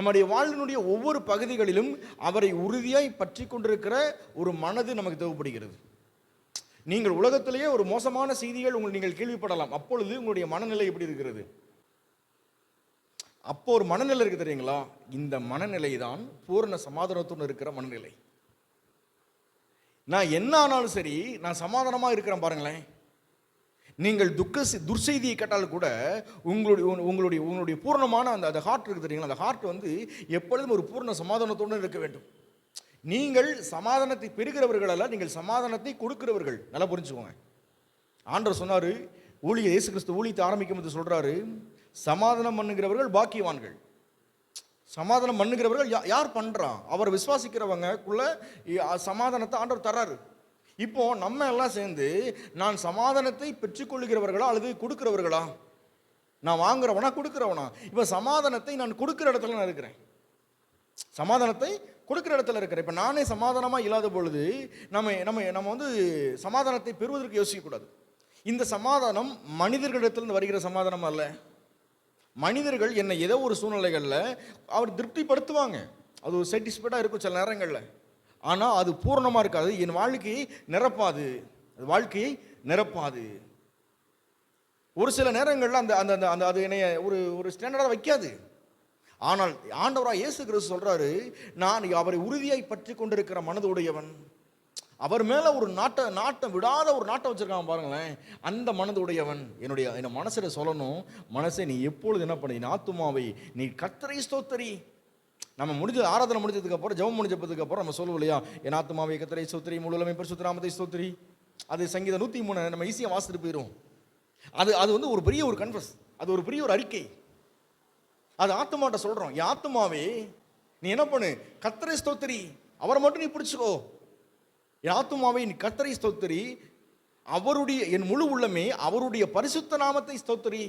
நம்முடைய வாழ்வினுடைய ஒவ்வொரு பகுதிகளிலும் அவரை உறுதியாய் பற்றி கொண்டிருக்கிற ஒரு மனது நமக்கு தேவைப்படுகிறது. நீங்கள் உலகத்திலேயே ஒரு மோசமான செய்திகள் நீங்கள் கேள்விப்படலாம். அப்பொழுது உங்களுடைய மனநிலை எப்படி இருக்கிறது? அப்போ ஒரு மனநிலை இருக்கு தெரியுங்களா? இந்த மனநிலை தான் பூரண சமாதானத்துடன் இருக்கிற மனநிலை. நான் என்ன ஆனாலும் சரி, நான் சமாதானமா இருக்கிறேன் பாருங்களேன். நீங்கள் துர்செய்தியை கேட்டாலும் கூட உங்களுடைய பூர்ணமான அந்த ஹார்ட் இருக்கு தெரியுங்களா? அந்த ஹார்ட் வந்து எப்பொழுதும் ஒரு பூர்ண சமாதானத்துடன் இருக்க வேண்டும். நீங்கள் சமாதானத்தை பெறுகிறவர்கள் அல்ல, நீங்கள் சமாதானத்தை கொடுக்கிறவர்கள். நல்லா புரிஞ்சுக்கோங்க. ஆண்டவர் சொன்னாரு, இயேசு கிறிஸ்து ஊழியத்தை ஆரம்பிக்கும் போது சொல்றாரு, சமாதானம் பண்ணுகிறவர்கள் பாக்கியவான்கள். சமாதானம் பண்ணுகிறவர்கள் யார் பண்றான்? அவர் விசுவாசிக்கிறவங்களுக்குள்ள சமாதானத்தை ஆண்டவர் தர்றாரு. இப்போ நம்ம எல்லாம் சேர்ந்து நான் சமாதானத்தை பெற்றுக்கொள்ளுகிறவர்களா அல்லது கொடுக்கிறவர்களா? நான் வாங்குறவனா கொடுக்கிறவனா? இப்போ சமாதானத்தை நான் கொடுக்கிற இடத்துல நான் இருக்கிறேன். சமாதானத்தை கொடுக்கிற இடத்துல இருக்கிறேன். இப்போ நானே சமாதானமாக இல்லாத பொழுது நம்ம நம்ம நம்ம வந்து சமாதானத்தை பெறுவதற்கு யோசிக்கக்கூடாது. இந்த சமாதானம் மனிதர்களிடத்திலிருந்து வருகிற சமாதானம் அல்ல. மனிதர்கள் என்னை ஏதோ ஒரு சூழ்நிலைகளில் அவர் திருப்திப்படுத்துவாங்க, அது ஒரு சாட்டிஸ்ஃபைடாக இருக்கும் சில நேரங்களில். ஆனால் அது பூர்ணமாக இருக்காது, என் வாழ்க்கையை நிரப்பாது. அது வாழ்க்கையை நிரப்பாது. ஒரு சில நேரங்களில் அந்த அந்த அந்த அது என்னைய ஒரு ஸ்டாண்டர்டாக வைக்காது. ஆனால் ஆண்டவராக இயேசு கிறிஸ்து சொல்றாரு, நான் அவரை உறுதியாய் பற்றி கொண்டிருக்கிற மனது உடையவன். அவர் மேலே ஒரு நாட்டம் விடாத ஒரு நாட்டம் வச்சிருக்கான் பாருங்களேன். அந்த மனது உடையவன். என் மனசில் சொல்லணும், மனசை நீ எப்பொழுது என்ன பண்ணி, என் ஆத்துமாவை நீ கர்த்தரை ஸ்தோத்திரி. நம்ம ஆராதனை முடிஞ்சதுக்கு அப்புறம், ஜெபம் முடிஞ்சதுக்கு அப்புறம் நம்ம சொல்லுவோம் இல்லையா, என் ஆத்துமாவை கர்த்தரை ஸ்தோத்திரி, முழுவதுமே பரிசுத்த நாமத்தை ஸ்தோத்திரி. அது சங்கீதம் 103 நம்ம ஈஸியாக வாசிட்டு போயிடும். அது வந்து ஒரு பெரிய ஒரு கன்ஃபஸ், அது ஒரு பெரிய ஒரு அறிக்கை. அது ஆத்துமாட்ட சொல்றோம், என் ஆத்துமாவே நீ என்ன பண்ணு, கர்த்தரை ஸ்தோத்திரி, அவரை மட்டும் நீ பிடிச்சுக்கோ. என் ஆத்துமாவை நீ கர்த்தரை ஸ்தோத்திரி, அவருடைய என் முழு உள்ளமே அவருடைய பரிசுத்த நாமத்தை ஸ்தோத்திரி,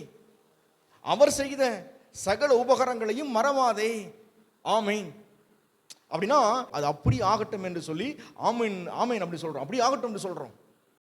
அவர் செய்த சகல உபகாரங்களையும் மறவாதே. ஆமீன். அப்படின்னா அது அப்படி ஆகட்டும் என்று சொல்லி ஆமீன் ஆமீன் அப்படி சொல்றோம். அப்படி ஆகட்டும் என்று சொல்றோம்.